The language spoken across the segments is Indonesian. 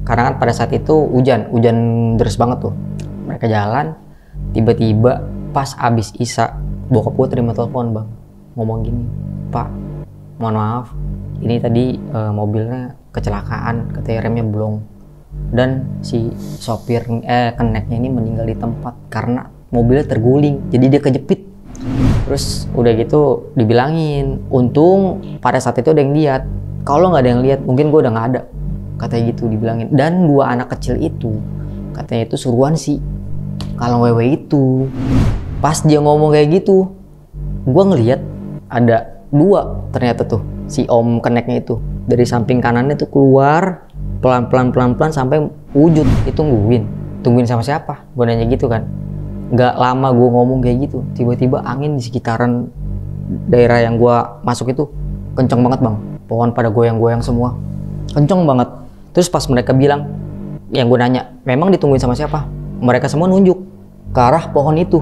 Karena kan pada saat itu hujan deras banget tuh. Mereka jalan, tiba-tiba pas abis Isya, bokap gue terima telepon bang, ngomong gini, Pak, mohon maaf, ini tadi mobilnya kecelakaan, katanya remnya blong, dan si sopir keneknya ini meninggal di tempat karena mobilnya terguling, jadi dia kejepit. Terus udah gitu dibilangin, untung pada saat itu ada yang lihat. Kalau nggak ada yang lihat, mungkin gue udah nggak ada. Katanya gitu dibilangin. Dan 2 anak kecil itu, katanya itu suruhan si Kalong Wewe itu. Pas dia ngomong kayak gitu, gue ngelihat ada 2 ternyata tuh si om keneknya itu dari samping kanannya tuh keluar pelan-pelan sampai wujud. Itu tungguin sama siapa? Gue nanya gitu kan. Nggak lama gue ngomong kayak gitu, tiba-tiba angin di sekitaran daerah yang gue masuk itu kenceng banget bang. Pohon pada goyang-goyang semua, kenceng banget. Terus pas mereka bilang, yang gue nanya, memang ditungguin sama siapa? Mereka semua nunjuk ke arah pohon itu.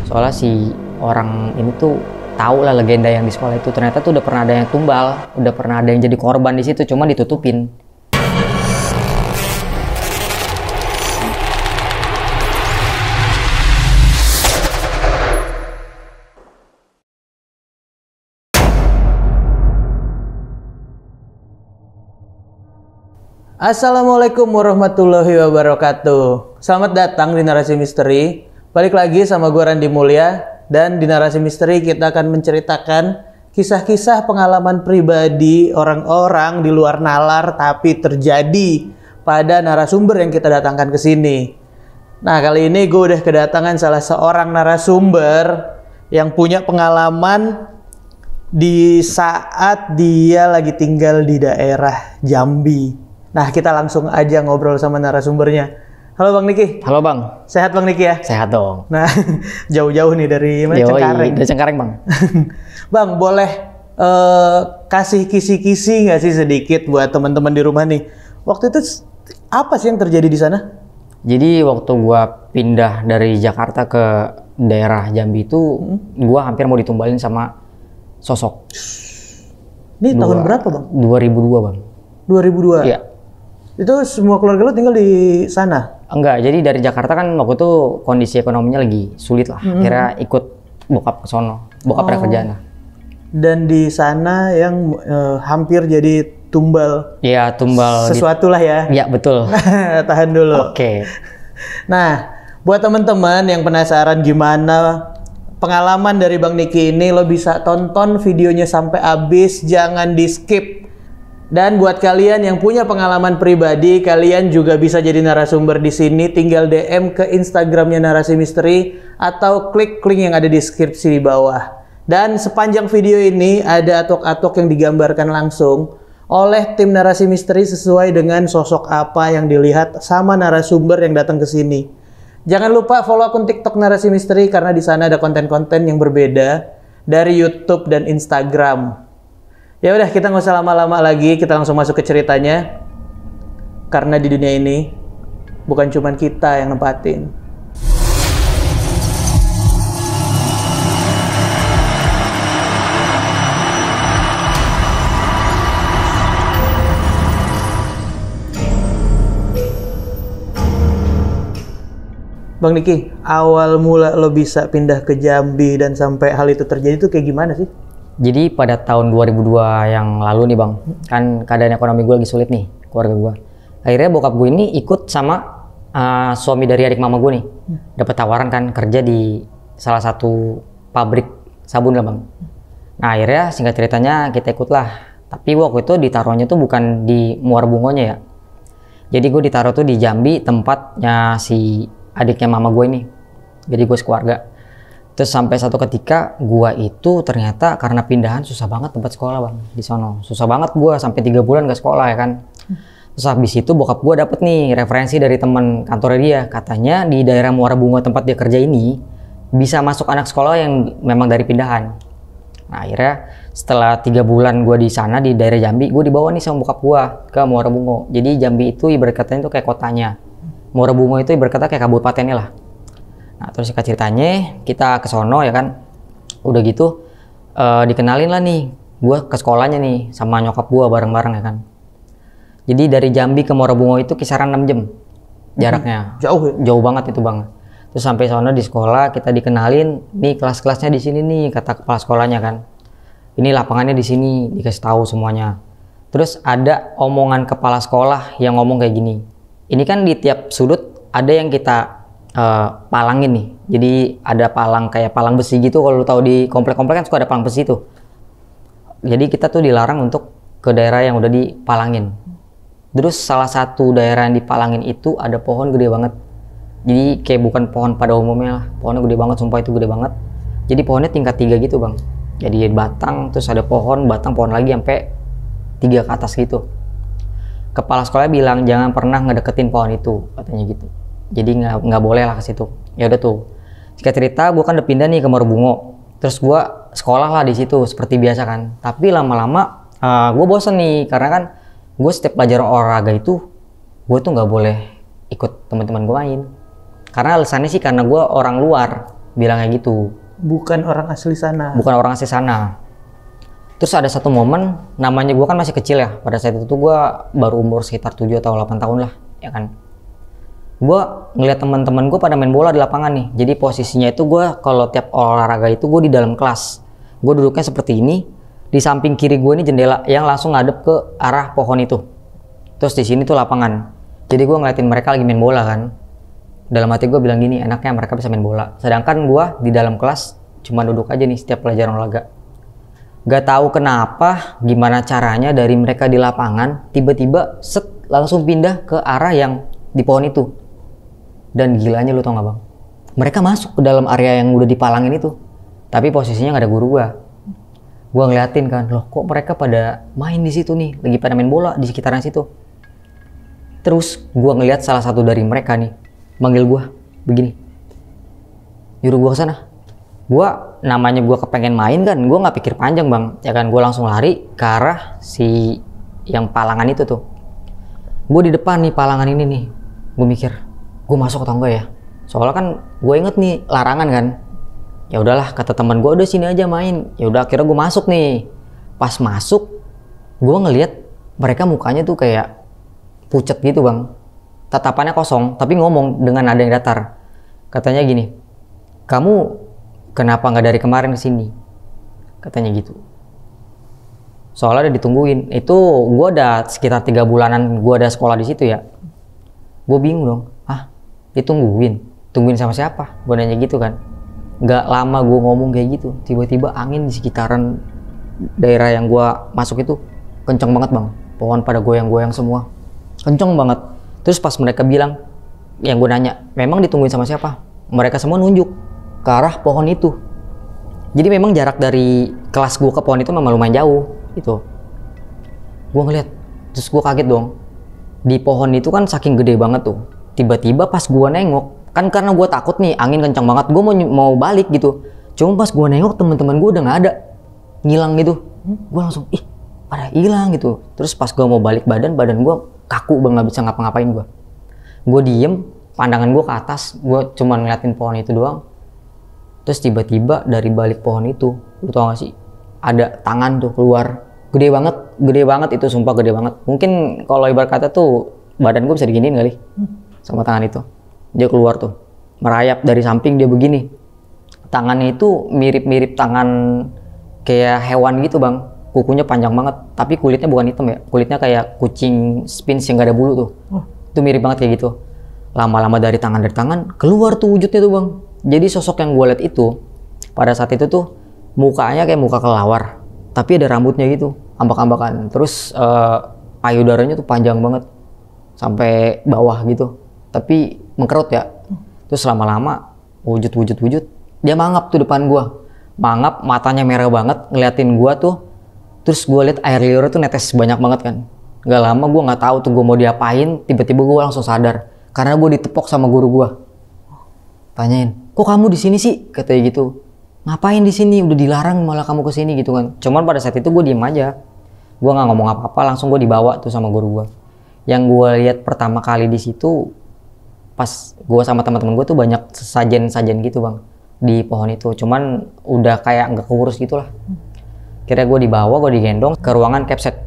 Soalnya si orang ini tuh tahu lah legenda yang di sekolah itu. Ternyata tuh udah pernah ada yang tumbal, udah pernah ada yang jadi korban di situ, cuma ditutupin. Assalamualaikum warahmatullahi wabarakatuh. Selamat datang di Narasi Misteri. Balik lagi sama gue Randy Mulya. Dan di Narasi Misteri kita akan menceritakan kisah-kisah pengalaman pribadi orang-orang di luar nalar tapi terjadi pada narasumber yang kita datangkan ke sini. Nah, kali ini gue udah kedatangan salah seorang narasumber yang punya pengalaman di saat dia lagi tinggal di daerah Jambi. Nah, kita langsung aja ngobrol sama narasumbernya. Halo Bang Niki. Halo Bang. Sehat Bang Niki ya? Sehat dong. Nah, jauh-jauh nih dari mana? Cengkareng. Dari Cengkareng Bang. Bang, boleh kasih kisi-kisi nggak sih sedikit buat teman-teman di rumah nih? Waktu itu apa sih yang terjadi di sana? Jadi waktu gua pindah dari Jakarta ke daerah Jambi itu, gua hampir mau ditumbalin sama sosok. Ini tahun berapa Bang? 2002 Bang. 2002? Iya. Itu semua keluarga lo tinggal di sana? Enggak, jadi dari Jakarta kan waktu itu kondisi ekonominya lagi sulit lah. Akhirnya ikut bokap ke sono, bokap ada kerjaan lah. Dan di sana yang hampir jadi tumbal. Iya, tumbal. Sesuatu lah ya? Iya, betul. Tahan dulu. Oke. Nah, buat teman-teman yang penasaran gimana pengalaman dari Bang Niki ini, lo bisa tonton videonya sampai habis, jangan di skip. Dan buat kalian yang punya pengalaman pribadi, kalian juga bisa jadi narasumber di sini. Tinggal DM ke Instagramnya Narasi Misteri atau klik link yang ada di deskripsi di bawah. Dan sepanjang video ini ada atok-atok yang digambarkan langsung oleh tim Narasi Misteri sesuai dengan sosok apa yang dilihat sama narasumber yang datang ke sini. Jangan lupa follow akun TikTok Narasi Misteri karena di sana ada konten-konten yang berbeda dari YouTube dan Instagram. Ya udah, kita nggak usah lama-lama lagi, kita langsung masuk ke ceritanya. Karena di dunia ini bukan cuma kita yang nempatin. Bang Niki, awal mula lo bisa pindah ke Jambi dan sampai hal itu terjadi itu kayak gimana sih? Jadi pada tahun 2002 yang lalu nih Bang, kan keadaan ekonomi gue lagi sulit nih, keluarga gue. Akhirnya bokap gue ini ikut sama suami dari adik mama gue nih. Dapat tawaran kan kerja di salah satu pabrik sabun lah Bang. Nah akhirnya singkat ceritanya kita ikutlah. Tapi waktu itu ditaruhnya tuh bukan di Muara Bungonya ya. Jadi gue ditaruh tuh di Jambi, tempatnya si adiknya mama gue ini. Jadi gue sekeluarga. Terus sampai satu ketika gua itu ternyata karena pindahan susah banget tempat sekolah Bang di sono. Susah banget gua sampai 3 bulan gak sekolah ya kan. Terus habis itu bokap gua dapet nih referensi dari teman kantornya dia. Katanya di daerah Muara Bungo tempat dia kerja ini bisa masuk anak sekolah yang memang dari pindahan. Nah akhirnya setelah 3 bulan gua di sana di daerah Jambi, gua dibawa nih sama bokap gua ke Muara Bungo. Jadi Jambi itu ibarat katanya itu kayak kotanya. Muara Bungo itu ibarat kata kayak kabupatennya lah. Nah, terus singkat ceritanya kita ke sono ya kan. Udah gitu dikenalin lah nih gue ke sekolahnya nih sama nyokap gue bareng-bareng ya kan. Jadi dari Jambi ke Muara Bungo itu kisaran 6 jam jaraknya. Jauh ya? Jauh banget itu bang. Terus sampai sana di sekolah kita dikenalin, nih kelas-kelasnya di sini nih kata kepala sekolahnya kan. Ini lapangannya di sini, dikasih tahu semuanya. Terus ada omongan kepala sekolah yang ngomong kayak gini. Ini kan di tiap sudut ada yang kita palangin nih. Jadi ada palang kayak palang besi gitu. Kalau lu tahu di komplek-komplek kan suka ada palang besi tuh. Jadi kita tuh dilarang untuk ke daerah yang udah dipalangin. Terus salah satu daerah yang dipalangin itu ada pohon gede banget. Jadi kayak bukan pohon pada umumnya lah. Pohonnya gede banget, sumpah itu gede banget. Jadi pohonnya tingkat 3 gitu bang. Jadi batang, terus ada pohon, batang, pohon lagi sampai 3 ke atas gitu. Kepala sekolah bilang jangan pernah ngedeketin pohon itu, katanya gitu. Jadi nggak boleh lah ke situ. Ya udah tuh. Singkat cerita, gue kan udah pindah nih ke Muara Bungo. Terus gue sekolah lah di situ seperti biasa kan. Tapi lama-lama gue bosen nih karena kan gue setiap pelajaran olahraga itu gue tuh nggak boleh ikut teman-teman gue main. Karena alasannya sih karena gue orang luar, bilangnya gitu. Bukan orang asli sana. Bukan orang asli sana. Terus ada satu momen, namanya gue kan masih kecil ya. Pada saat itu gue baru umur sekitar 7 atau 8 tahun lah, ya kan. Gue ngeliat teman-teman gue pada main bola di lapangan nih. Jadi posisinya itu gue kalau tiap olahraga itu gue di dalam kelas. Gue duduknya seperti ini. Di samping kiri gue ini jendela yang langsung ngadep ke arah pohon itu. Terus di sini tuh lapangan. Jadi gue ngeliatin mereka lagi main bola kan. Dalam hati gue bilang gini, enaknya mereka bisa main bola. Sedangkan gue di dalam kelas cuma duduk aja nih setiap pelajaran olahraga. Gak tahu kenapa, gimana caranya dari mereka di lapangan tiba-tiba set langsung pindah ke arah yang di pohon itu. Dan gilanya lu tau gak bang? Mereka masuk ke dalam area yang udah dipalangin itu. Tapi posisinya gak ada guru gua. Gua ngeliatin kan, loh kok mereka pada main di situ nih, lagi pada main bola di sekitaran situ. Terus gua ngeliat salah satu dari mereka nih, manggil gua begini. Nyuruh gua ke sana. Gua namanya gua kepengen main kan, gua nggak pikir panjang bang. Ya kan, gua langsung lari ke arah si yang palangan itu tuh. Gua di depan nih palangan ini nih. Gua mikir, gue masuk atau enggak ya? Soalnya kan gue inget nih larangan kan. Ya udahlah kata teman gue, udah sini aja main. Ya udah akhirnya gue masuk nih. Pas masuk, gue ngelihat mereka mukanya tuh kayak pucet gitu bang. Tatapannya kosong, tapi ngomong dengan nada yang datar. Katanya gini, kamu kenapa nggak dari kemarin kesini? Katanya gitu. Soalnya udah ditungguin. Itu gue udah sekitar 3 bulanan gue ada sekolah di situ ya. Gue bingung dong. Tungguin sama siapa? Gue nanya gitu kan. Gak lama gue ngomong kayak gitu, tiba-tiba angin di sekitaran daerah yang gue masuk itu kenceng banget bang. Pohon pada goyang-goyang semua, kenceng banget. Terus pas mereka bilang, yang gue nanya, memang ditungguin sama siapa? Mereka semua nunjuk ke arah pohon itu. Jadi memang jarak dari kelas gue ke pohon itu memang lumayan jauh gitu. Gue ngeliat, terus gue kaget dong. Di pohon itu kan saking gede banget tuh. Tiba-tiba pas gue nengok, kan karena gue takut nih angin kencang banget, gue mau balik gitu. Cuma pas gue nengok teman-teman gue udah nggak ada, ngilang gitu. Gue langsung pada hilang gitu. Terus pas gue mau balik badan gue kaku banget, nggak bisa ngapa-ngapain gue. Gue diem, pandangan gue ke atas, gue cuma ngeliatin pohon itu doang. Terus tiba-tiba dari balik pohon itu, lu tau gak sih, ada tangan tuh keluar, gede banget itu, sumpah gede banget. Mungkin kalau ibarat kata tuh badan gue bisa diginiin kali. Sama tangan itu dia keluar tuh merayap dari samping, dia begini tangannya itu mirip tangan kayak hewan gitu bang, kukunya panjang banget tapi kulitnya bukan hitam ya, kulitnya kayak kucing Sphinx yang gak ada bulu tuh. Itu mirip banget kayak gitu. Lama-lama dari tangan keluar tuh wujudnya tuh bang. Jadi sosok yang gue liat itu pada saat itu tuh mukanya kayak muka kelawar tapi ada rambutnya gitu, ambak-ambakan. Terus payudaranya tuh panjang banget sampai bawah gitu, tapi mengkerut ya. Terus lama-lama wujud dia mangap tuh depan gua, mangap, matanya merah banget ngeliatin gua tuh. Terus gua liat air liur tuh netes banyak banget kan. Gak lama gua nggak tahu tuh gua mau diapain, tiba-tiba gua langsung sadar karena gua ditepok sama guru gua. Tanyain, kok kamu di sini sih? Katanya gitu. Ngapain di sini? Udah dilarang malah kamu kesini gitu kan. Cuman pada saat itu gua diem aja, gua nggak ngomong apa-apa, langsung gua dibawa tuh sama guru gua. Yang gua lihat pertama kali di situ pas gue sama teman-teman gue tuh banyak sajen gitu bang di pohon itu, cuman udah kayak nggak keurus gitulah. Kira gue dibawa, gue digendong ke ruangan capset.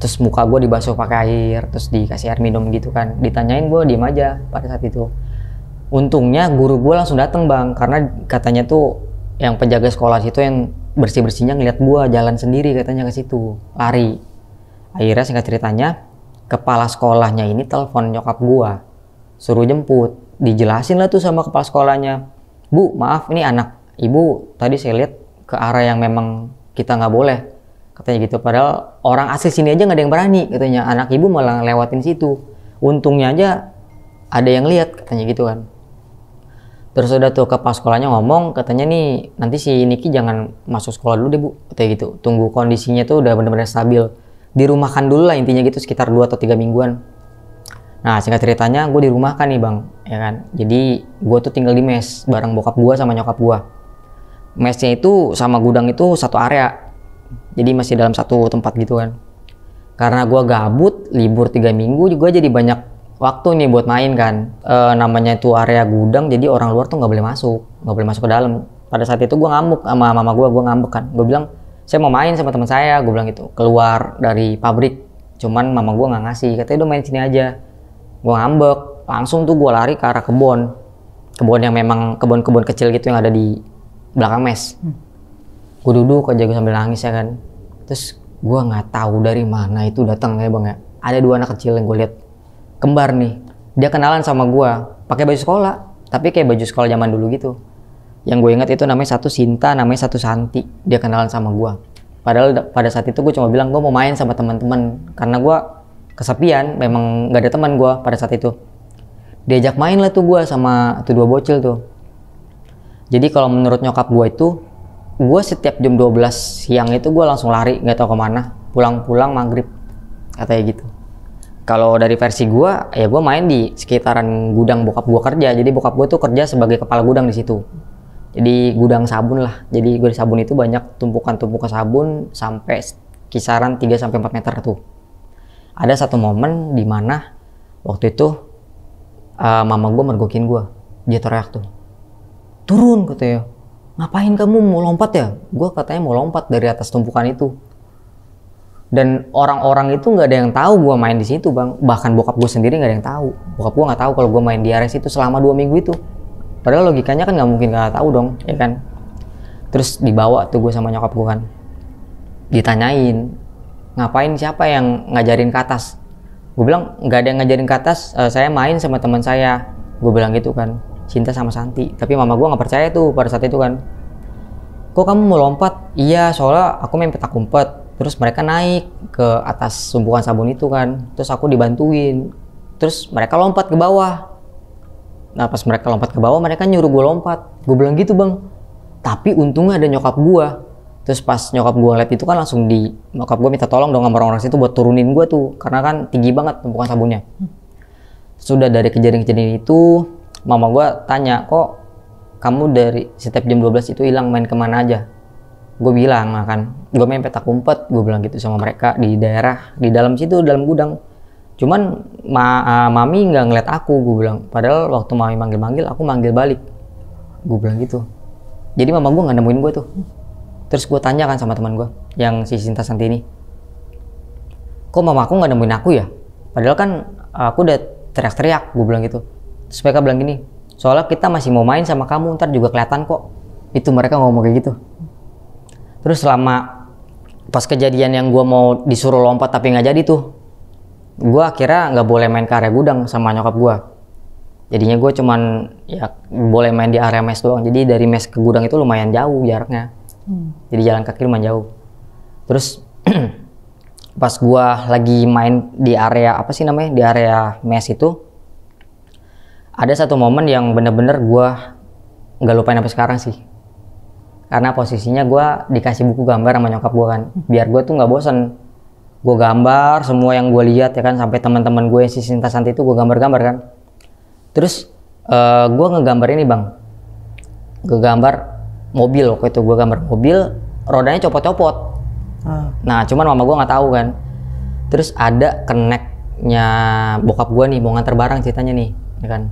terus muka gue dibasuh pakai air, terus dikasih air minum gitu kan. Ditanyain, gue diem aja pada saat itu. Untungnya guru gue langsung datang bang, karena katanya tuh yang penjaga sekolah situ yang bersih-bersihnya ngeliat gue jalan sendiri katanya ke situ, lari. Akhirnya singkat ceritanya, kepala sekolahnya ini telepon nyokap gue, suruh jemput. Dijelasin lah tuh sama kepala sekolahnya, Bu maaf ini anak ibu tadi saya lihat ke arah yang memang kita nggak boleh, katanya gitu. Padahal orang asli sini aja nggak ada yang berani, katanya anak ibu malah lewatin situ. Untungnya aja ada yang lihat, katanya gitu kan. Terus udah tuh kepala sekolahnya ngomong, katanya nih nanti si Niki jangan masuk sekolah dulu deh Bu, katanya gitu. Tunggu kondisinya tuh udah benar-benar stabil, dirumahkan dulu lah intinya gitu, sekitar 2 atau 3 mingguan. Nah singkat ceritanya gue dirumahkan nih bang, ya kan. Jadi gue tuh tinggal di mes bareng bokap gue sama nyokap gue. Mesnya itu sama gudang itu satu area, jadi masih dalam satu tempat gitu kan. Karena gue gabut, libur 3 minggu juga jadi banyak waktu nih buat main kan. Namanya itu area gudang, jadi orang luar tuh nggak boleh masuk ke dalam. Pada saat itu gue ngamuk sama mama gue ngambek kan. Gue bilang saya mau main sama teman saya, gue bilang gitu, keluar dari pabrik. Cuman mama gue nggak ngasih, katanya udah main sini aja. Gue ngambek, langsung tuh gue lari ke arah kebun yang memang kebun kecil gitu yang ada di belakang mes. Gue duduk aja, gue sambil nangis ya kan. Terus gue nggak tahu dari mana itu datang ya bang ya. Ada 2 anak kecil yang gue lihat, kembar nih. Dia kenalan sama gue, pakai baju sekolah, tapi kayak baju sekolah zaman dulu gitu. Yang gue ingat itu namanya satu Sinta, namanya satu Santi. Dia kenalan sama gue. Padahal pada saat itu gue cuma bilang gue mau main sama teman-teman, karena gue kesepian, memang gak ada teman gue pada saat itu. Diajak main lah tuh gue sama tuh 2 bocil tuh. Jadi kalau menurut nyokap gue itu, gue setiap jam 12 siang itu gue langsung lari, gak tahu kemana, pulang maghrib, katanya gitu. Kalau dari versi gue, ya gue main di sekitaran gudang bokap gue kerja. Jadi bokap gue tuh kerja sebagai kepala gudang di situ. Jadi gudang sabun lah. Jadi gue di sabun itu banyak tumpukan sabun sampai kisaran 3-4 meter tuh. Ada satu momen di mana waktu itu mama gue mergokin gue. Dia teriak tuh, turun katanya, ngapain kamu mau lompat ya? Gue katanya mau lompat dari atas tumpukan itu. Dan orang-orang itu nggak ada yang tahu gue main di situ bang. Bahkan bokap gue sendiri nggak ada yang tahu. Bokap gue nggak tahu kalau gue main di area situ selama 2 minggu itu. Padahal logikanya kan nggak mungkin nggak tahu dong, ya kan? Terus dibawa tuh gue sama nyokap gue kan, ditanyain, ngapain, siapa yang ngajarin ke atas? Gue bilang nggak ada yang ngajarin ke atas, saya main sama teman saya. Gue bilang gitu kan, Cinta sama Santi. Tapi mama gue nggak percaya tuh pada saat itu kan. Kok kamu mau lompat? Iya, soalnya aku main petak umpet. Terus mereka naik ke atas tumpukan sabun itu kan. Terus aku dibantuin. Terus mereka lompat ke bawah. Nah pas mereka lompat ke bawah, mereka nyuruh gue lompat. Gue bilang gitu bang. Tapi untungnya ada nyokap gue. Terus pas nyokap gue ngeliat itu kan langsung nyokap gue minta tolong dong sama orang-orang situ buat turunin gue tuh. Karena kan tinggi banget tumpukan sabunnya. Sudah dari kejadian-kejadian itu, mama gue tanya, kok kamu dari setiap jam 12 itu hilang, main kemana aja? Gue bilang kan, gue main petak umpet. Gue bilang gitu sama mereka di daerah, di dalam situ, dalam gudang. Cuman mami nggak ngeliat aku, gue bilang. Padahal waktu mami manggil-manggil, aku manggil balik. Gue bilang gitu. Jadi mama gue nggak nemuin gue tuh. Terus gue tanya kan sama teman gue, yang si Sinta Santi ini, kok mama aku nggak nemuin aku ya? Padahal kan aku udah teriak-teriak, gue bilang gitu. Terus mereka bilang gini, soalnya kita masih mau main sama kamu, ntar juga kelihatan kok. Itu mereka ngomong kayak gitu. Terus selama pas kejadian yang gue mau disuruh lompat tapi nggak jadi tuh, gue akhirnya nggak boleh main ke area gudang sama nyokap gue. Jadinya gue cuman ya boleh main di area mes doang. Jadi dari mes ke gudang itu lumayan jauh jaraknya. Jadi jalan kaki lumayan jauh. Terus pas gue lagi main di area apa sih namanya, di area mes itu, ada satu momen yang bener-bener gue nggak lupain sampai sekarang sih. Karena posisinya gue dikasih buku gambar sama nyokap gue kan, biar gue tuh nggak bosen. Gue gambar semua yang gue lihat ya kan, sampai teman-teman gue yang si Sinta Santi itu gue gambar-gambar kan. Terus gue ngegambar ini bang, gue gambar mobil. Waktu itu gue gambar mobil, rodanya copot-copot. Nah cuman mama gue nggak tahu kan. Terus ada keneknya bokap gue nih, mau nganter barang ceritanya nih, ya kan.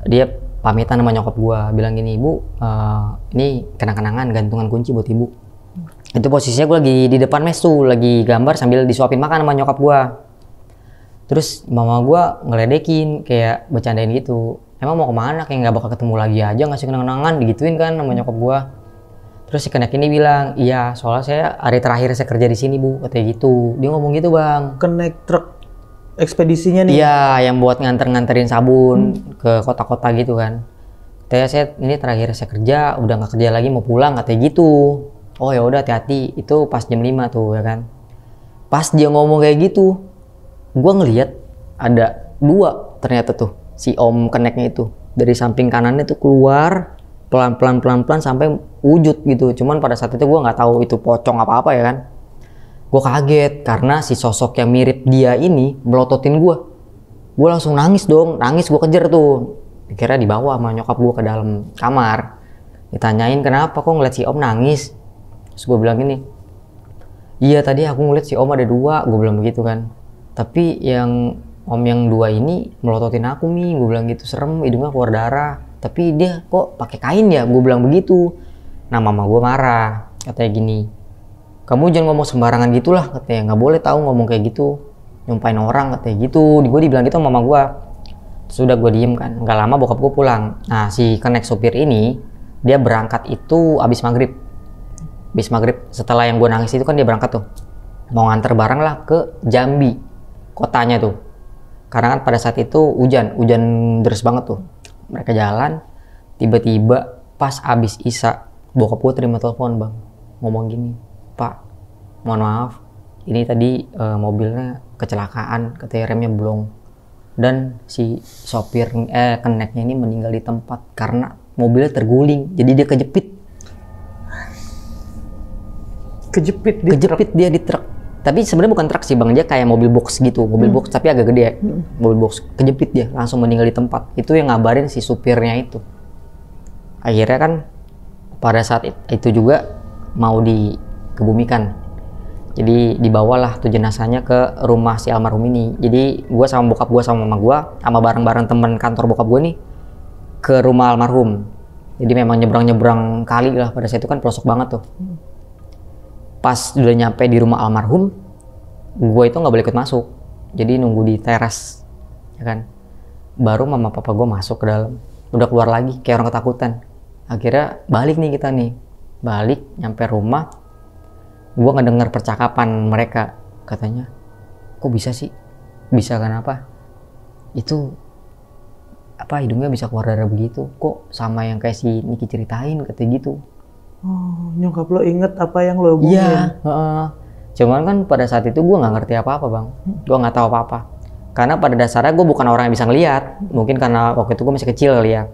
Dia pamitan sama nyokap gue, bilang gini, ibu ini kenang-kenangan gantungan kunci buat ibu. Itu posisinya gue lagi di depan mes tuh, lagi gambar sambil disuapin makan sama nyokap gue. Terus mama gue ngeledekin, kayak bercandain gitu. Emang mau kemana, kayak nggak bakal ketemu lagi aja, ngasih kenang-kenangan, digituin kan sama nyokap gue. Terus si kenek ini bilang, iya soalnya saya hari terakhir saya kerja di sini bu, katanya gitu. Dia ngomong gitu bang. Kenek truk ekspedisinya nih? Iya, yang buat nganterin sabun ke kota-kota gitu kan. Katanya saya ini terakhir saya kerja, udah nggak kerja lagi mau pulang, katanya gitu. Oh ya udah hati-hati, itu pas jam 5 tuh ya kan. Pas dia ngomong kayak gitu, gue ngelihat ada dua ternyata tuh si om keneknya itu dari samping kanannya tuh keluar pelan-pelan sampai wujud gitu. Cuman pada saat itu gue nggak tahu itu pocong apa-apa ya kan. Gue kaget karena si sosok yang mirip dia ini melototin gue. Gue langsung nangis dong, nangis gue kejar tuh. Dikira dibawa sama nyokap gue ke dalam kamar. Ditanyain kenapa kok ngeliat si om nangis. Terus gue bilang gini, iya tadi aku ngeliat si om ada dua, gue bilang begitu kan. Tapi yang om yang dua ini melototin aku nih, gue bilang gitu, serem, hidungnya keluar darah. Tapi dia kok pakai kain ya, gue bilang begitu. Nah mama gue marah, katanya gini, kamu jangan ngomong sembarangan gitulah, katanya, nggak boleh tahu ngomong kayak gitu, nyumpain orang, katanya gitu. Gue dibilang gitu sama mama gue. Sudah gue diem kan, nggak lama bokap gue pulang. Nah si kenek sopir ini, dia berangkat itu abis maghrib. Abis maghrib, setelah yang gue nangis itu kan dia berangkat tuh. Mau nganter barang lah ke Jambi, kotanya tuh. Karena kan pada saat itu hujan deras banget tuh. Mereka jalan, tiba-tiba pas abis Isya, bokap gue terima telepon bang. Ngomong gini, Pak, mohon maaf, ini tadi mobilnya kecelakaan, katanya remnya belum. Dan si sopir keneknya ini meninggal di tempat karena mobilnya terguling, jadi dia kejepit dia di truk. Tapi sebenarnya bukan truk sih bang, dia kayak mobil box gitu, mobil box tapi agak gede. Mobil box kejepit dia, langsung meninggal di tempat. Itu yang ngabarin si supirnya itu. Akhirnya kan pada saat itu juga mau dikebumikan. Jadi dibawalah tuh jenazahnya ke rumah si almarhum ini. Jadi gue sama bokap gue sama mama gue sama bareng-bareng temen kantor bokap gue nih ke rumah almarhum. Jadi memang nyebrang kali lah, pada saat itu kan pelosok banget tuh. Pas udah nyampe di rumah almarhum, gue itu nggak boleh ikut masuk. Jadi nunggu di teras, ya kan. Baru mama papa gue masuk ke dalam. Udah keluar lagi kayak orang ketakutan. Akhirnya balik nih kita nih. Balik nyampe rumah, gue ngedenger percakapan mereka. Katanya, kok bisa sih? Bisa kenapa? Itu apa, hidungnya bisa keluar darah begitu? Kok sama yang kayak si Niki ceritain, katanya gitu. Oh, nyokap lo inget apa yang lo hubungin? Iya, cuman kan pada saat itu gue nggak ngerti apa-apa bang. Gue nggak tahu apa-apa. Karena pada dasarnya gue bukan orang yang bisa ngeliat. Mungkin karena waktu itu gue masih kecil kali ya.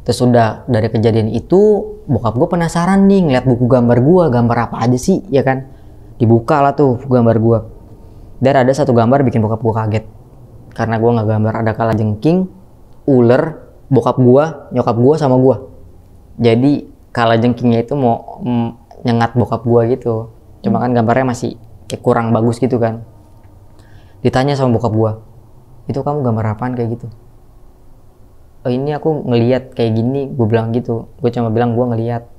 Terus udah dari kejadian itu, bokap gue penasaran nih ngeliat buku gambar gue. Gambar apa aja sih, ya kan? Dibuka lah tuh gambar gue. Dan ada satu gambar bikin bokap gue kaget. Karena gue nggak gambar ada kalajengking, ular, bokap gue, nyokap gue sama gue. Jadi kalajengkingnya itu mau nyengat bokap gua gitu. Cuma kan gambarnya masih kayak kurang bagus gitu kan. Ditanya sama bokap gua, itu kamu gambar apaan kayak gitu? Oh, ini aku ngelihat kayak gini, gua bilang gitu. Gua cuma bilang gua ngelihat.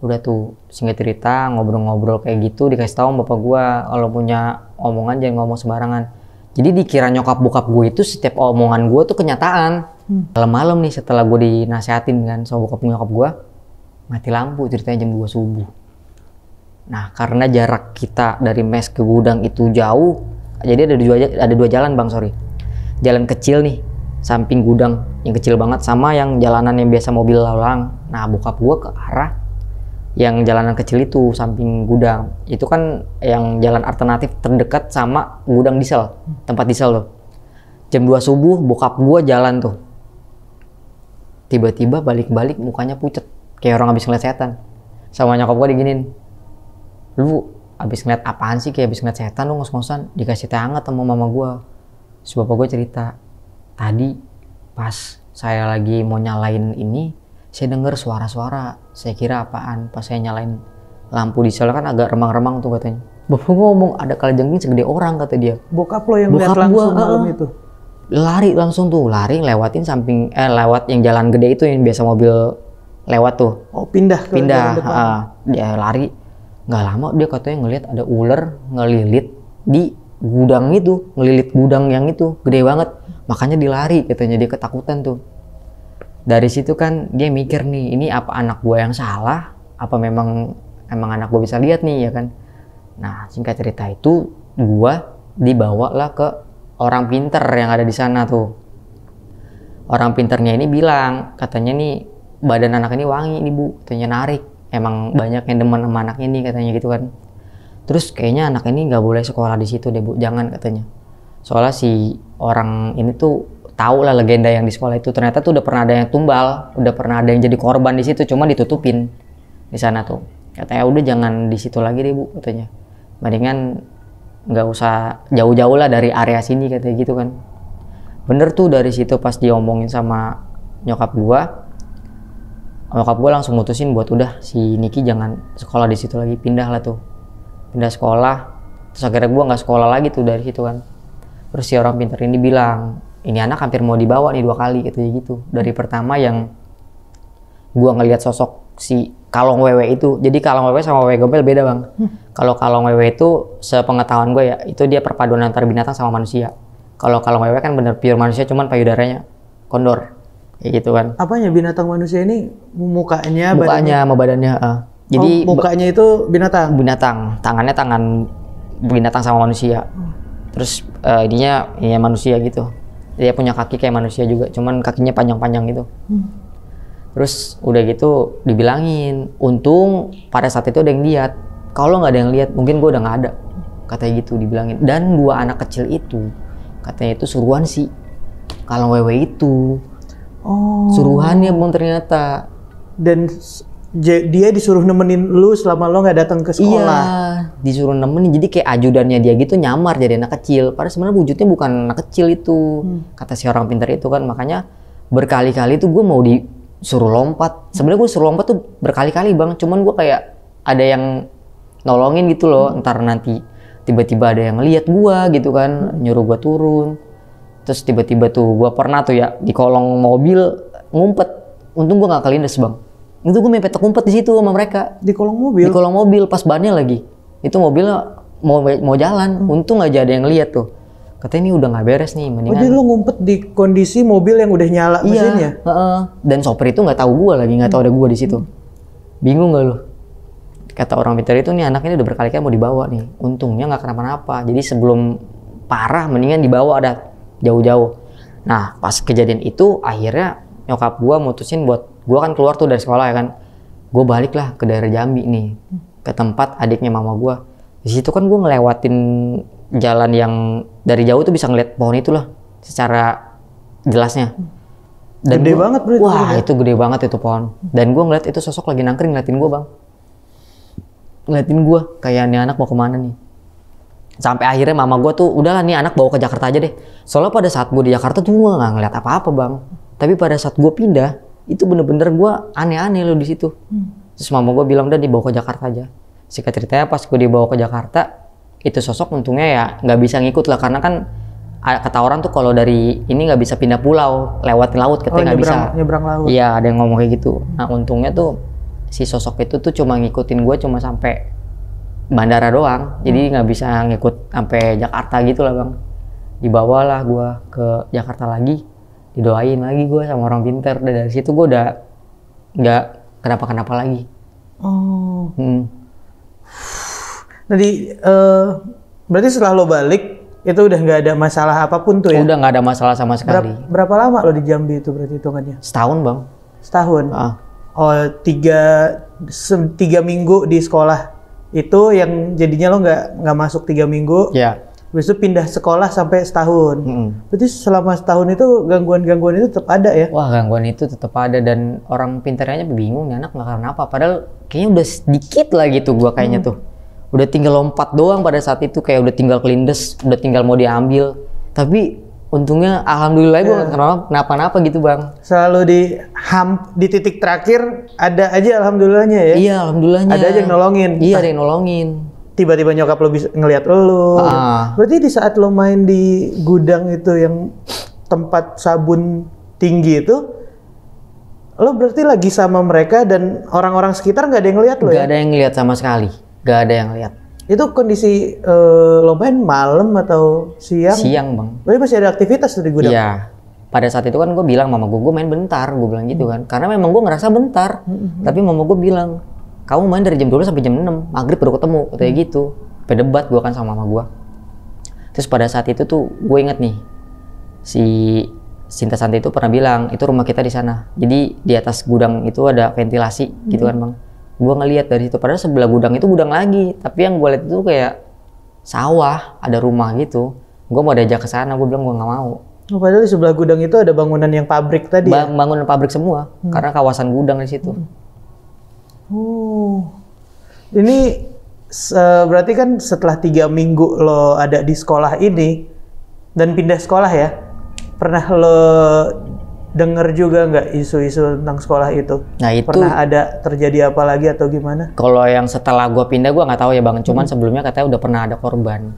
Udah tuh singkat cerita ngobrol-ngobrol kayak gitu, dikasih tahu bapak gua kalau punya omongan jangan ngomong sembarangan. Jadi dikira nyokap bokap gua itu setiap omongan gua tuh kenyataan. Malam-malam nih setelah gua dinasehatin kan sama bokap nyokap gua, mati lampu ceritanya jam 2 subuh. Nah karena jarak kita dari mes ke gudang itu jauh, jadi ada dua jalan bang, sorry. Jalan kecil nih, samping gudang yang kecil banget, sama yang jalanan yang biasa mobil lalang. Nah bokap gua ke arah yang jalanan kecil itu, samping gudang. Itu kan yang jalan alternatif terdekat sama gudang diesel, tempat diesel tuh. Jam 2 subuh bokap gua jalan tuh. Tiba-tiba balik-balik mukanya pucet. Kayak orang habis ngeliat setan. Sama nyokap gue diginin, lu habis ngeliat apaan sih, kayak habis ngeliat setan lu ngos-ngosan. Dikasih teh hangat sama mama gue. Terus bapak gue cerita, tadi pas saya lagi mau nyalain ini, saya denger suara-suara. Saya kira apaan, pas saya nyalain lampu diesel kan agak remang-remang tuh katanya. Bapak gue ngomong ada kalajengking segede orang, kata dia. Bokap lo yang lihat langsung malam itu? Lari langsung tuh, lari lewatin samping, lewat yang jalan gede itu yang biasa mobil lewat tuh. Oh, pindah dia lari Nggak lama dia katanya ngelihat ada ular ngelilit di gudang itu, ngelilit gudang yang itu gede banget, makanya dilari katanya, dia ketakutan tuh. Dari situ kan dia mikir nih, ini apa anak gue yang salah, apa memang anak gue bisa lihat nih ya kan. Nah singkat cerita itu gue dibawa lah ke orang pinter yang ada di sana tuh. Orang pinternya ini bilang, katanya nih badan anak ini wangi nih bu, katanya narik, emang banyak yang demen sama anak ini katanya gitu kan. Terus kayaknya anak ini nggak boleh sekolah di situ deh bu, jangan katanya. Soalnya si orang ini tuh tahu lah legenda yang di sekolah itu, ternyata tuh udah pernah ada yang tumbal, udah pernah ada yang jadi korban di situ, cuma ditutupin di sana tuh. Katanya udah jangan di situ lagi deh bu, katanya. Mendingan nggak usah jauh-jauh lah dari area sini katanya gitu kan. Bener tuh, dari situ pas diomongin sama nyokap gua langsung mutusin buat udah si Niki jangan sekolah di situ lagi, pindah lah tuh, pindah sekolah. Terus akhirnya gua nggak sekolah lagi tuh dari situ kan. Terus si orang pintar ini bilang, ini anak hampir mau dibawa nih 2 kali katanya gitu. Dari pertama yang gua ngelihat sosok si kalong wewe itu, jadi kalong wewe sama wewe gombel beda bang. Kalau kalong wewe itu sepengetahuan gue ya, itu dia perpaduan antara binatang sama manusia. Kalau kalong wewe kan bener pure manusia, cuman payudaranya kondor, kayak gitu kan. Apanya binatang manusia ini? Mukanya sama badannya. Jadi mukanya itu binatang? Binatang, tangannya tangan binatang sama manusia. Terus ininya manusia gitu. Dia punya kaki kayak manusia juga, cuman kakinya panjang-panjang gitu. Terus udah gitu dibilangin, untung pada saat itu ada yang lihat. Kalau nggak ada yang lihat, mungkin gue udah nggak ada. Katanya gitu dibilangin. Dan 2 anak kecil itu, katanya itu suruhan sih kalong wewe itu. Oh. Suruhannya bang ternyata. Dan dia disuruh nemenin lu selama lo nggak datang ke sekolah. Iya, disuruh nemenin. Jadi kayak ajudannya dia gitu nyamar jadi anak kecil. Padahal sebenarnya wujudnya bukan anak kecil itu. Kata si orang pintar itu kan, makanya berkali-kali tuh gue mau disuruh lompat. Sebenarnya gue suruh lompat tuh berkali-kali bang. Cuman gue kayak ada yang nolongin gitu loh. Ntar nanti tiba-tiba ada yang lihat gue gitu kan, nyuruh gue turun. Terus tiba-tiba tuh gue pernah tuh ya di kolong mobil ngumpet. Untung gue nggak kelindes bang. Itu gue mepet ngumpet di situ sama mereka. Di kolong mobil? Di kolong mobil pas bannya lagi. Itu mobilnya mau jalan. Untung aja ada yang lihat tuh. Katanya ini udah nggak beres nih, mendingan. Jadi lu ngumpet di kondisi mobil yang udah nyala mesinnya? Iya. Dan sopir itu nggak tahu gue lagi, nggak tahu ada gue di situ. Bingung nggak lu? Kata orang pintar itu nih anak ini udah berkali-kali mau dibawa nih. Untungnya nggak kenapa-napa. Jadi sebelum parah mendingan dibawa ada jauh-jauh. Nah pas kejadian itu akhirnya nyokap gue mutusin buat, gue kan keluar tuh dari sekolah ya kan. Gue balik lah ke daerah Jambi nih. Ke tempat adiknya mama gue. Di situ kan gue ngelewatin jalan yang dari jauh tuh bisa ngeliat pohon itu lah. Secara jelasnya. Dan gede banget bro. Wah itu gede banget itu pohon. Dan gue ngeliat itu sosok lagi nangkring ngeliatin gue bang. Ngeliatin gue kayak nih anak mau kemana nih. Sampai akhirnya mama gue tuh udahlah nih anak bawa ke Jakarta aja deh. Soalnya pada saat gue di Jakarta tuh gue nggak ngeliat apa-apa bang. Tapi pada saat gue pindah itu bener-bener gue aneh-aneh loh di situ. Terus mama gue bilang udah dibawa ke Jakarta aja. Singkat ceritanya pas gue dibawa ke Jakarta itu sosok untungnya ya nggak bisa ngikut lah, karena kan kata orang tuh kalau dari ini nggak bisa pindah pulau lewatin laut, katanya nggak bisa. Nyebrang laut. Iya ada yang ngomong kayak gitu. Nah untungnya tuh si sosok itu tuh cuma ngikutin gue cuma sampai bandara doang, jadi nggak bisa ngikut sampai Jakarta gitu lah bang. Dibawalah gue ke Jakarta lagi, didoain lagi gue sama orang pintar. Dan dari situ gue udah nggak kenapa-kenapa lagi. Oh. Jadi berarti setelah lo balik itu udah nggak ada masalah apapun tuh ya? Udah nggak ada masalah sama sekali. Berapa lama lo di Jambi itu berarti hitungannya? Setahun bang. Setahun? Oh 3 minggu di sekolah itu yang jadinya lo nggak masuk 3 minggu. Iya. Habis itu pindah sekolah sampai setahun. Berarti selama setahun itu gangguan-gangguan itu tetap ada ya? Wah gangguan itu tetap ada, dan orang pintarnya bingung nih anak nggak kenapa. Padahal kayaknya udah sedikit lah gitu gua kayaknya tuh. Udah tinggal lompat doang pada saat itu, kayak udah tinggal kelindes, udah tinggal mau diambil. Tapi untungnya alhamdulillah gue nggak kenapa-napa gitu bang. Selalu di titik terakhir ada aja alhamdulillahnya ya? Iya alhamdulillahnya. Ada aja yang nolongin? Iya ada yang nolongin. Tiba-tiba nyokap lo bisa ngeliat lo. Berarti di saat lo main di gudang itu yang tempat sabun tinggi itu, lo berarti lagi sama mereka dan orang-orang sekitar nggak ada yang ngeliat lo ya? Nggak ada yang ngeliat sama sekali. Gak ada yang lihat. Itu kondisi lo main malam atau siang? Siang bang. Berarti masih ada aktivitas tuh di gudang? Iya. Pada saat itu kan gue bilang mama gue main bentar, gue bilang gitu kan. Karena memang gue ngerasa bentar. Tapi mama gue bilang, kamu main dari jam 12 sampai jam 6, maghrib baru ketemu, katanya gitu. Sampai debat gue kan sama mama gue. Terus pada saat itu tuh gue inget nih, si Sinta Santi itu pernah bilang, itu rumah kita di sana. Jadi di atas gudang itu ada ventilasi gitu kan bang. Gue ngelihat dari situ, padahal sebelah gudang itu gudang lagi. Tapi yang gue lihat itu kayak sawah, ada rumah gitu. Gue mau diajak ke sana, gue bilang gue nggak mau. Oh, padahal di sebelah gudang itu ada bangunan yang pabrik tadi ya? Bangunan pabrik semua, karena kawasan gudang di situ. Oh, ini berarti kan setelah 3 minggu lo ada di sekolah ini dan pindah sekolah ya, pernah lo denger juga nggak isu-isu tentang sekolah itu? Nah itu pernah ada terjadi apa lagi atau gimana? Kalau yang setelah gua pindah gua nggak tahu ya bang, cuman sebelumnya katanya udah pernah ada korban.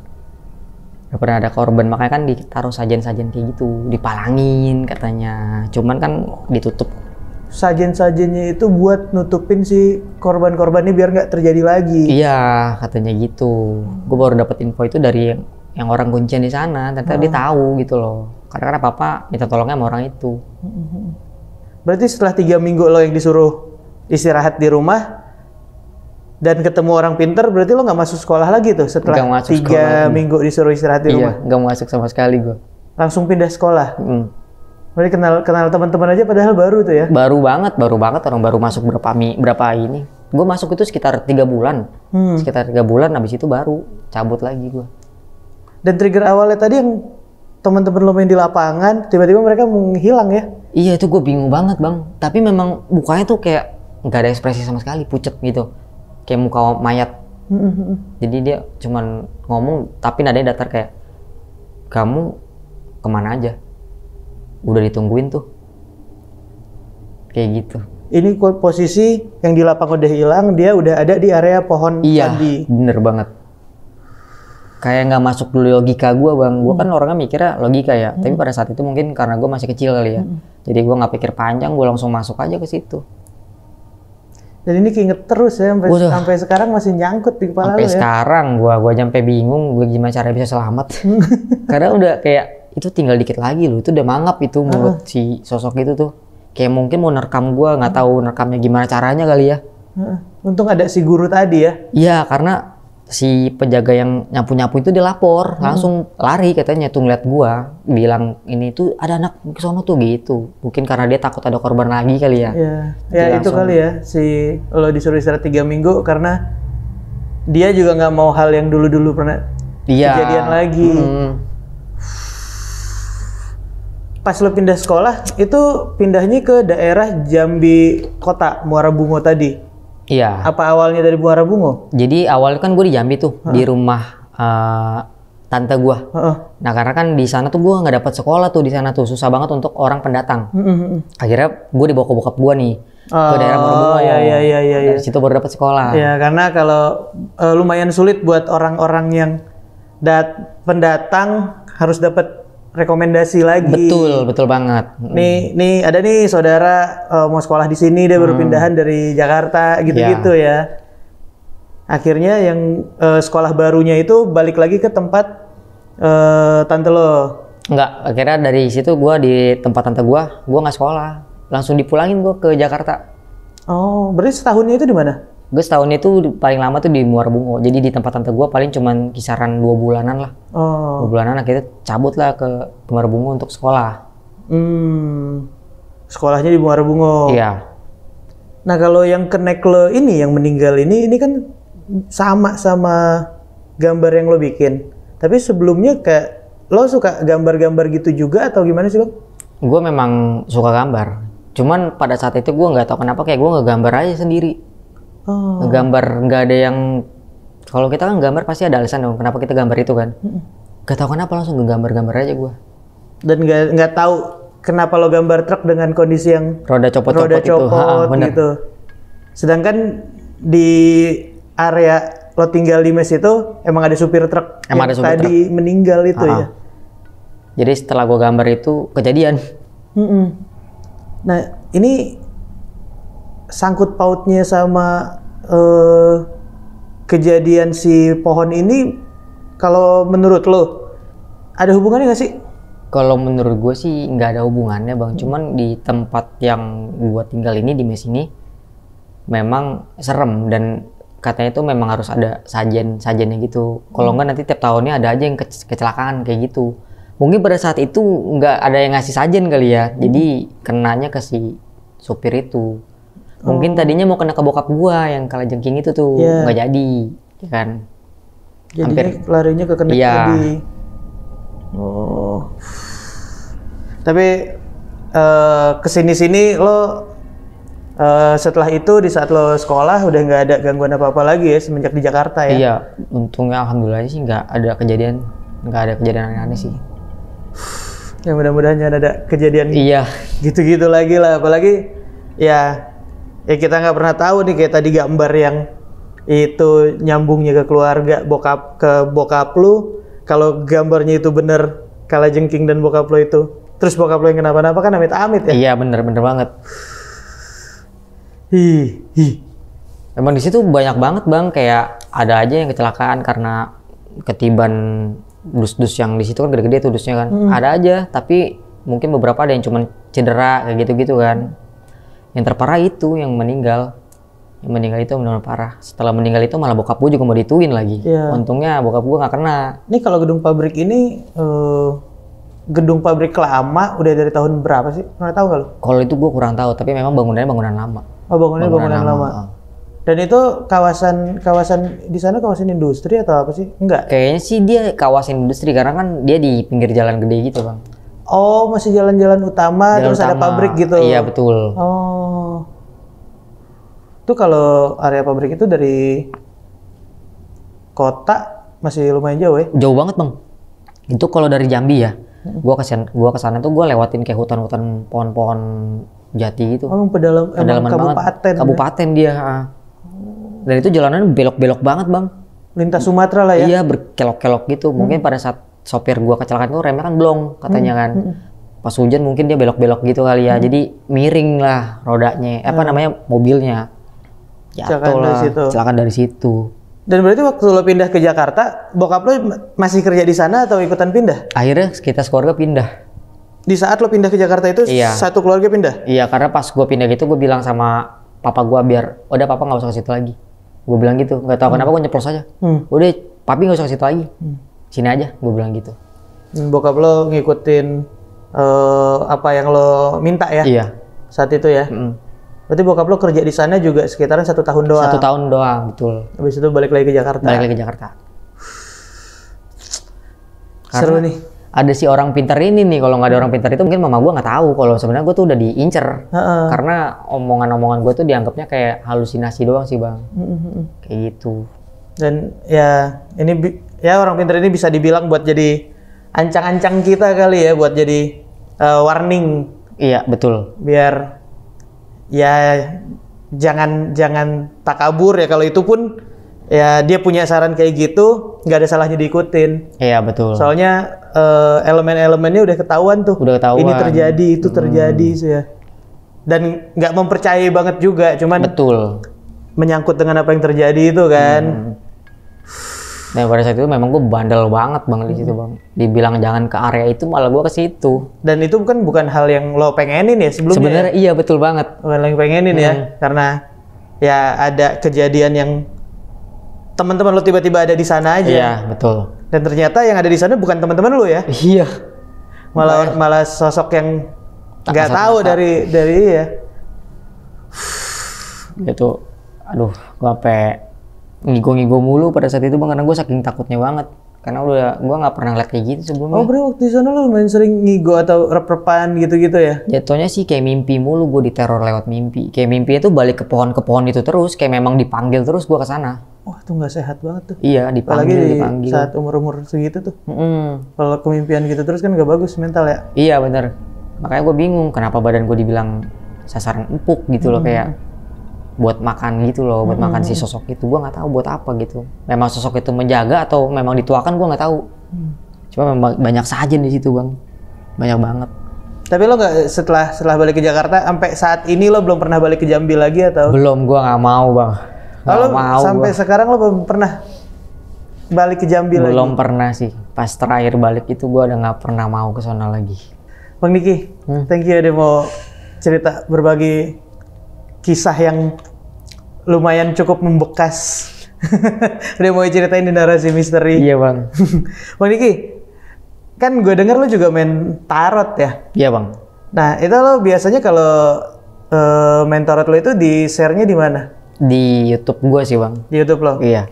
Udah pernah ada korban, makanya kan ditaruh sajen-sajen kayak gitu, dipalangin katanya. Cuman kan ditutup. Sajen-sajennya itu buat nutupin si korban-korbannya biar nggak terjadi lagi. Iya, katanya gitu. Gue baru dapat info itu dari yang orang kuncian di sana. Ternyata dia tahu gitu loh. Karena kan papa minta tolongnya sama orang itu. Berarti setelah 3 minggu lo yang disuruh istirahat di rumah dan ketemu orang pinter, berarti lo nggak masuk sekolah lagi tuh setelah 3 minggu disuruh istirahat di rumah? Iya, nggak masuk sama sekali gue. Langsung pindah sekolah? Berarti kenal teman-teman aja padahal baru tuh ya? Baru banget orang baru masuk berapa ini. Gue masuk itu sekitar 3 bulan. Sekitar 3 bulan, habis itu baru cabut lagi gue. Dan trigger awalnya tadi yang teman-teman lo main di lapangan, tiba-tiba mereka menghilang ya? Iya, itu gue bingung banget bang. Tapi memang mukanya tuh kayak nggak ada ekspresi sama sekali, pucet gitu. Kayak muka mayat. Jadi dia cuman ngomong, tapi nadanya datar kayak, kamu kemana aja? Udah ditungguin tuh. Kayak gitu. Ini posisi yang di lapangan udah hilang, dia udah ada di area pohon tadi. Iya, bener banget. Kayak nggak masuk dulu logika gue bang. Gue kan orangnya mikirnya logika ya. Tapi pada saat itu mungkin karena gue masih kecil kali ya. Jadi gue nggak pikir panjang, gue langsung masuk aja ke situ. Dan ini keinget terus ya, sampai sekarang masih nyangkut di kepala lo ya? Sampai sekarang gue nyampe bingung gue gimana cara bisa selamat. Karena udah kayak, itu tinggal dikit lagi loh, itu udah mangap itu mulut si sosok itu tuh. Kayak mungkin mau nerekam gue, nggak tahu nerekamnya gimana caranya kali ya. Untung ada si guru tadi ya? Iya, karena si penjaga yang nyapu-nyapu itu dia lapor, langsung lari katanya tuh ngeliat gue, bilang ini tuh ada anak ke sono tuh gitu. Mungkin karena dia takut ada korban lagi kali ya. Iya, ya itu kali ya, si lo disuruh istirahat 3 minggu karena dia juga nggak mau hal yang dulu-dulu pernah kejadian lagi. Pas lo pindah sekolah, itu pindahnya ke daerah Jambi Kota, Muara Bungo tadi? Iya. Apa awalnya dari Muara Bungo? Jadi awalnya kan gue di Jambi tuh, di rumah tante gue. Nah karena kan di sana tuh gue nggak dapat sekolah tuh di sana tuh, susah banget untuk orang pendatang. Akhirnya gue dibawa ke bokap gue nih, ke daerah Muara Bungo. Iya. Dari situ baru dapat sekolah. Ya karena kalau lumayan sulit buat orang-orang yang pendatang harus dapat rekomendasi lagi. Betul banget. Nih ada nih saudara mau sekolah di sini, dia baru pindahan dari Jakarta gitu-gitu ya. Akhirnya yang sekolah barunya itu balik lagi ke tempat tante lo. Enggak, akhirnya dari situ gue di tempat tante gue nggak sekolah, langsung dipulangin gue ke Jakarta. Oh, berarti setahunnya itu di mana? Gue setahun itu paling lama tuh di Muara Bungo. Jadi di tempat tante gue paling cuman kisaran 2 bulanan lah. 2 bulanan akhirnya cabut lah ke Muara Bungo untuk sekolah. Sekolahnya di Muara Bungo. Iya. Nah kalau yang connect lo ini, yang meninggal ini kan sama gambar yang lo bikin. Tapi sebelumnya kayak lo suka gambar-gambar gitu juga atau gimana sih bang? Gue memang suka gambar. Cuman pada saat itu gue nggak tahu kenapa kayak gue ngegambar aja sendiri. Gambar nggak ada yang, kalau kita kan gambar pasti ada alasan dong kenapa kita gambar itu kan. Gak tahu kenapa langsung ngegambar aja gue. Dan nggak tahu kenapa lo gambar truk dengan kondisi yang roda copot gitu. Sedangkan di area lo tinggal di mes itu emang ada supir truk yang tadi meninggal itu ya. Jadi setelah gue gambar itu kejadian. Nah ini sangkut pautnya sama kejadian si pohon ini, kalau menurut lo ada hubungannya nggak sih? Kalau menurut gue sih nggak ada hubungannya bang, cuman di tempat yang gue tinggal ini di mes ini memang serem dan katanya itu memang harus ada sajennya gitu. Kalau nggak nanti tiap tahunnya ada aja yang kecelakaan kayak gitu. Mungkin pada saat itu nggak ada yang ngasih sajen kali ya, jadi kenanya ke si supir itu. Mungkin tadinya mau kena ke bokap gua yang kalajengking itu tuh, nggak jadi, ya kan? Jadinya larinya ke kena tadi. Oh. Tapi kesini-sini lo setelah itu di saat lo sekolah udah nggak ada gangguan apa-apa lagi ya semenjak di Jakarta ya? Iya, untungnya alhamdulillah sih nggak ada kejadian aneh-aneh sih. Ya mudah-mudahan jangan ada kejadian iya gitu-gitu lagi lah, apalagi ya kita nggak pernah tahu nih, kayak tadi gambar yang itu nyambungnya ke keluarga bokap lu, kalau gambarnya itu bener kalajengking dan bokap lu itu, terus bokap lu yang kenapa-napa kan amit-amit ya? Iya bener banget. Hi. Emang di situ banyak banget bang, kayak ada aja yang kecelakaan karena ketiban dus-dus yang di situ kan gede-gede tuh dusnya kan. Ada aja, tapi mungkin beberapa ada yang cuma cedera kayak gitu-gitu kan. Yang terparah itu yang meninggal. Yang meninggal itu benar-benar parah. Setelah meninggal itu malah bokap gue juga mau dituin lagi. Untungnya bokap gue nggak kena. Ini kalau gedung pabrik ini gedung pabrik lama udah dari tahun berapa sih? Nggak tahu nggak lo? Kalau itu gue kurang tahu, tapi memang bangunannya bangunan lama. Oh bangunan lama. Dan itu kawasan di sana kawasan industri atau apa sih? Enggak. Kayaknya sih dia kawasan industri karena kan dia di pinggir jalan gede gitu bang. Oh masih jalan-jalan utama terus ada pabrik gitu. Iya betul. Oh. Itu kalau area pabrik itu dari kota masih lumayan jauh ya? Jauh banget bang. Itu kalau dari Jambi ya. Gua kesana tuh gua lewatin kayak hutan-hutan pohon-pohon jati gitu. Oh, pedalaman kabupaten. Kabupaten dia. Dan itu jalanan belok-belok banget bang. Lintas Sumatera lah ya? Iya berkelok-kelok gitu. Mungkin pada saat sopir gua kecelakaan tuh remnya kan blong katanya kan. Pas hujan mungkin dia belok-belok gitu kali ya. Jadi miring lah rodanya. Mobilnya. Kecelakaan dari situ. Dan berarti waktu lo pindah ke Jakarta, bokap lo masih kerja di sana atau ikutan pindah? Akhirnya kita sekeluarga pindah. Di saat lo pindah ke Jakarta itu satu keluarga pindah? Iya, karena pas gue pindah gitu gue bilang sama papa gue biar udah papa nggak usah ke situ lagi. Gue bilang gitu, nggak tahu kenapa gue nyeplos aja. Udah, papi nggak usah ke situ lagi. Sini aja, gue bilang gitu. Bokap lo ngikutin apa yang lo minta ya? Iya. Saat itu ya? Berarti bokap lo kerja di sana juga sekitaran 1 tahun doang? 1 tahun doang, betul. Habis itu balik lagi ke Jakarta? Balik lagi ke Jakarta. Seru nih. Ada si orang pintar ini nih, kalau nggak ada orang pintar itu mungkin mama gue nggak tahu kalau sebenarnya gue tuh udah diincer. Karena omongan-omongan gue tuh dianggapnya kayak halusinasi doang sih bang. Kayak gitu. Dan ya ini orang pintar ini bisa dibilang buat jadi ancang-ancang kita kali ya, buat jadi warning. Iya betul. Biar ya jangan takabur ya, kalau itu pun ya dia punya saran kayak gitu nggak ada salahnya diikutin. Iya betul. Soalnya elemen-elemennya udah ketahuan tuh. Udah ketahuan. Ini terjadi, itu terjadi sih ya. Dan nggak mempercayai banget juga, cuman betul. Menyangkut dengan apa yang terjadi itu kan. Nah pada saat itu memang gue bandel banget bang di situ bang. Dibilang jangan ke area itu malah gue ke situ. Dan itu bukan hal yang lo pengenin ya sebelumnya. Sebenarnya iya betul banget. Bukan yang pengenin ya, karena ya ada kejadian yang teman-teman lo tiba-tiba ada di sana aja. Iya betul. Dan ternyata yang ada di sana bukan teman-teman lo ya. Iya. Malah sosok yang nggak tahu dari ya. Itu, aduh, gue sampai ngigo-ngigo mulu pada saat itu bang, karena gue saking takutnya banget. Karena gue nggak pernah lihat kayak gitu sebelumnya. Oh berarti waktu di sana lo main sering ngigo atau rep-repan gitu-gitu ya? Jatuhnya sih kayak mimpi mulu, gue diteror lewat mimpi. Kayak mimpi itu balik ke pohon itu terus, kayak memang dipanggil terus gue ke sana. Wah itu nggak sehat banget tuh. Iya dipanggil. Apalagi saat umur-umur segitu tuh. Kalau kemimpian gitu terus kan nggak bagus mental ya? Iya bener. Makanya gue bingung kenapa badan gue dibilang sasaran empuk gitu loh, kayak buat makan gitu loh, buat makan si sosok itu. Gue nggak tahu buat apa gitu. Memang sosok itu menjaga atau memang dituakan, gue nggak tahu. Cuma memang banyak sajen di situ bang, banyak banget. Tapi lo nggak setelah balik ke Jakarta sampai saat ini lo belum pernah balik ke Jambi lagi atau? Belum, gue nggak mau bang, Kalau mau sampai gua. sekarang lo belum pernah balik ke Jambi lagi? Belum pernah sih. Pas terakhir balik itu gue udah nggak pernah mau ke sana lagi. Bang Niki, thank you udah mau cerita berbagi kisah yang lumayan cukup membekas. Udah mau ceritain di narasi misteri. Iya bang. Bang Niki, kan gue denger lo juga main tarot ya? Iya bang. Nah itu lo biasanya kalau main tarot lo itu di share-nya di mana? Di YouTube gue sih bang. Di YouTube lo? Iya.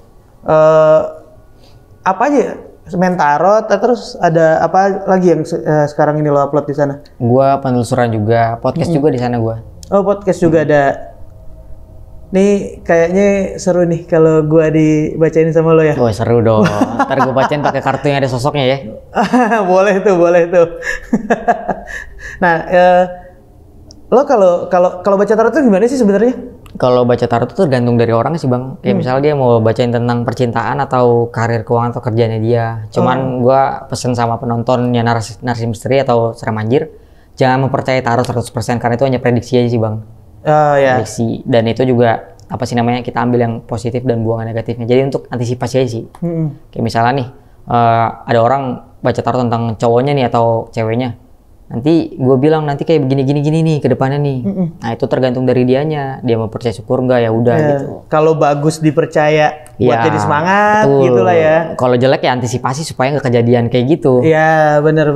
Apa aja? Main tarot, terus ada apa lagi yang sekarang ini lo upload di sana? Gue penelusuran juga, podcast juga di sana gue. Oh podcast juga ada. Nih kayaknya seru nih kalau gua dibacain sama lo ya. Oh seru dong. Ntar gue bacain pakai kartu yang ada sosoknya ya. Boleh tuh. Nah, lo kalau baca tarot tuh gimana sih sebenarnya? Kalau baca tarot itu tergantung dari orang sih bang. Kayak misalnya dia mau bacain tentang percintaan atau karir keuangan atau kerjanya dia. Cuman gua pesen sama penontonnya narasi misteri atau seram anjir, jangan mempercayai tarot 100% karena itu hanya prediksi aja sih bang. Oh ya. Prediksi. Dan itu juga apa sih namanya, kita ambil yang positif dan buang yang negatifnya. Jadi untuk antisipasi aja sih. Kayak misalnya nih ada orang baca tarot tentang cowoknya nih atau ceweknya. Nanti gue bilang nanti kayak begini nih ke depannya nih. Nah itu tergantung dari dianya. Dia mau percaya syukur nggak ya udah gitu. Kalau bagus dipercaya buat Ya, jadi semangat betul. gitulah ya. Kalau jelek ya antisipasi supaya nggak kejadian kayak gitu. Iya benar.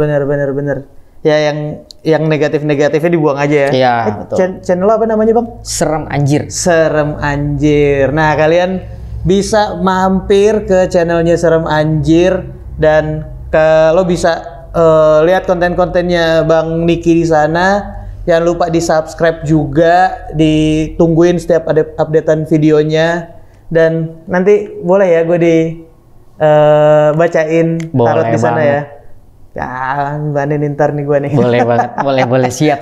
Ya yang negatifnya dibuang aja ya. Iya, betul. Channel lo apa namanya bang? Serem anjir. Serem Anjir. Nah, kalian bisa mampir ke channelnya Serem Anjir dan lo bisa lihat konten-kontennya Bang Niki di sana. Jangan lupa di-subscribe juga, ditungguin setiap ada updatean videonya. Dan nanti boleh ya gue bacain tarot di sana ya. Banin ntar nih gue nih. Boleh banget, boleh siap.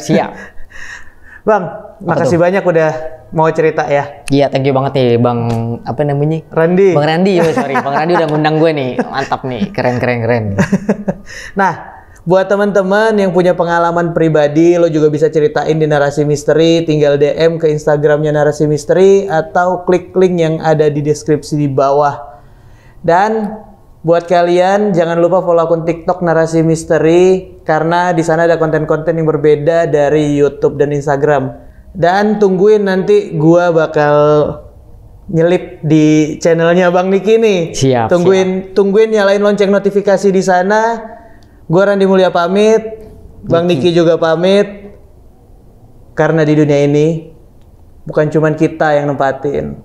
Bang, makasih banyak udah mau cerita ya. Iya, thank you banget nih Bang, apa namanya? Randy. Bang Randy, Bang Randy udah ngundang gue nih. Mantap nih, keren. Nah, buat teman-teman yang punya pengalaman pribadi, lo juga bisa ceritain di Narasi Misteri, tinggal DM ke Instagramnya Narasi Misteri atau klik link yang ada di deskripsi di bawah. Dan buat kalian jangan lupa follow akun TikTok Narasi Misteri karena di sana ada konten-konten yang berbeda dari YouTube dan Instagram. Dan tungguin nanti gua bakal nyelip di channelnya Bang Niki nih. Siap. Tungguin nyalain lonceng notifikasi di sana. Gua Randy Mulya pamit, Bang Niki juga pamit. Karena di dunia ini bukan cuman kita yang nempatin,